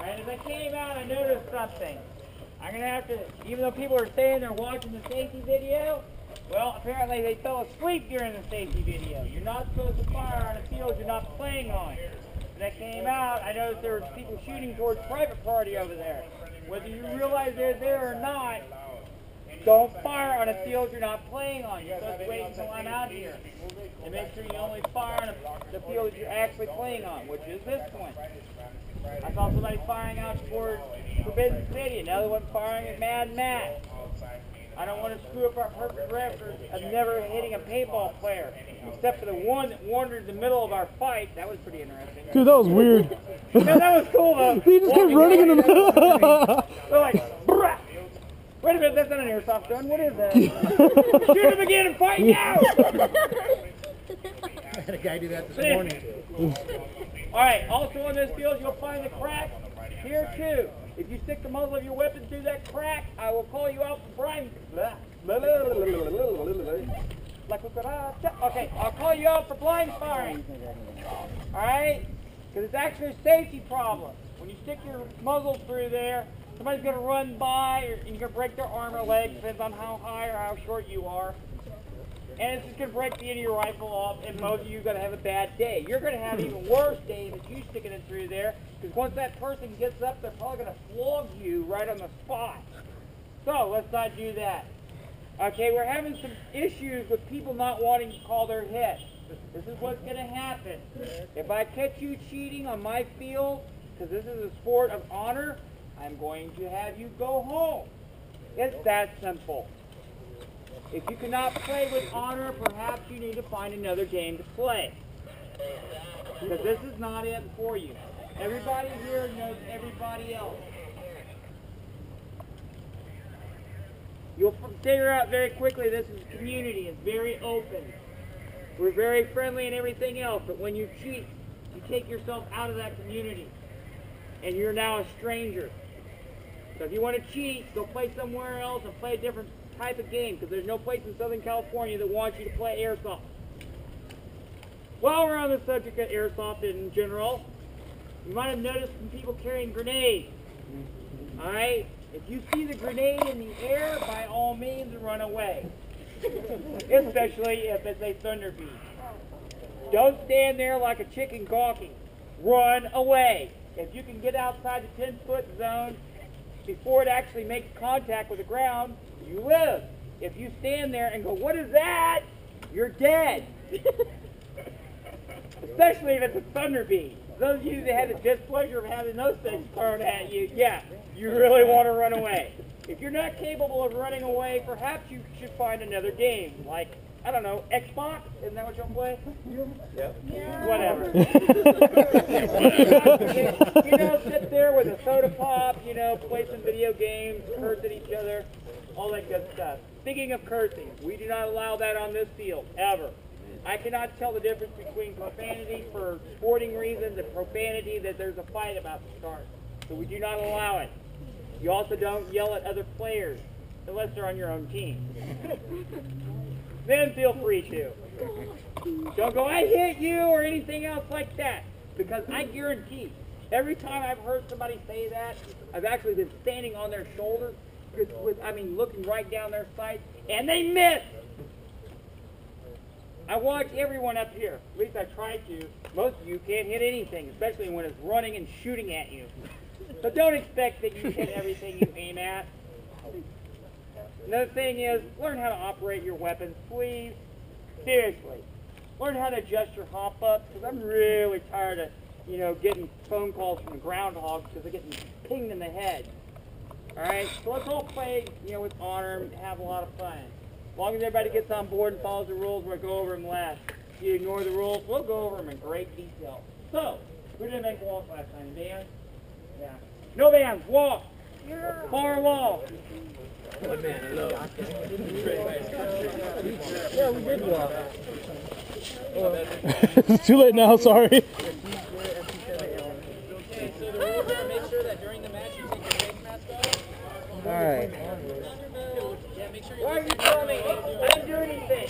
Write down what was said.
And as I came out, I noticed something. I'm going to have to, even though people are saying they're watching the safety video, well, apparently they fell asleep during the safety video. You're not supposed to fire on a field you're not playing on. When I came out, I noticed there were people shooting towards private property over there. Whether you realize they're there or not, don't fire on a field you're not playing on. You're supposed to wait until I'm out here. And make sure you only fire on the field that you're actually playing on, which is this one. I saw somebody firing out towards Forbidden City, another one firing at Mad Max. I don't want to screw up our perfect record of never hitting a paintball player, except for the one that wandered in the middle of our fight. That was pretty interesting. Dude, that was weird. No, that was cool though. He just kept running in the middle. They're like, brah! Wait a minute, that's not an airsoft gun. What is that? Shoot him again and fight now! I had a guy do that this morning. Alright, also on this field, you'll find the crack here too. If you stick the muzzle of your weapon through that crack, I will call you out for blind. Okay, I'll call you out for blind firing. Alright? Because it's actually a safety problem. When you stick your muzzle through there, somebody's going to run by, and you're going to break their arm or leg, depends on how high or how short you are. And it's just going to break the end of your rifle off, and most of you are going to have a bad day. You're going to have an even worse day than you sticking it through there, because once that person gets up, they're probably going to flog you right on the spot. So, let's not do that. Okay, we're having some issues with people not wanting to call their hits. This is what's going to happen. If I catch you cheating on my field, because this is a sport of honor, I'm going to have you go home. It's that simple. If you cannot play with honor, perhaps you need to find another game to play. Because this is not it for you. Everybody here knows everybody else. You'll figure out very quickly this is a community. It's very open. We're very friendly and everything else, but when you cheat, you take yourself out of that community. And you're now a stranger. So if you want to cheat, go play somewhere else and play a different type of game, because there's no place in Southern California that wants you to play airsoft. While we're on the subject of airsoft in general, you might have noticed some people carrying grenades. Alright? If you see the grenade in the air, by all means run away. Especially if it's a thunder beam. Don't stand there like a chicken gawking. Run away. If you can get outside the 10-foot zone before it actually makes contact with the ground, you live. If you stand there and go, what is that? You're dead. Especially if it's a thunder beam. Those of you that had the displeasure of having those things thrown at you, yeah, you really want to run away. If you're not capable of running away, perhaps you should find another game, like, I don't know, Xbox? Isn't that what you'll play? Yep. Yeah. Whatever. You know, sit there with a soda pop, you know, play some video games, curse at each other, all that good stuff. Speaking of cursing, we do not allow that on this field, ever. I cannot tell the difference between profanity for sporting reasons and profanity that there's a fight about to start. So we do not allow it. You also don't yell at other players, unless they're on your own team. Then feel free to. Don't go, I hit you, or anything else like that. Because I guarantee, every time I've heard somebody say that, I've actually been standing on their shoulder, looking right down their sights, and they miss. I watch everyone up here. At least I try to. Most of you can't hit anything, especially when it's running and shooting at you. So don't expect that you hit everything you aim at. Another thing is, learn how to operate your weapons, please. Seriously. Learn how to adjust your hop-ups, because I'm really tired of, you know, getting phone calls from the groundhogs because they're getting pinged in the head. Alright? So let's all play, you know, with honor and have a lot of fun. As long as everybody gets on board and follows the rules, we'll go over them last. If you ignore the rules, we'll go over them in great detail. So, we didn't make walk last time, Dan? Yeah. No vans, walk! Far wall! One man, low. Yeah, we did walk. It's too late now, sorry. Okay, so the rules are to make sure that during the match you take your face mask off. Alright. Yeah, make sure Why are you telling me? I didn't do anything.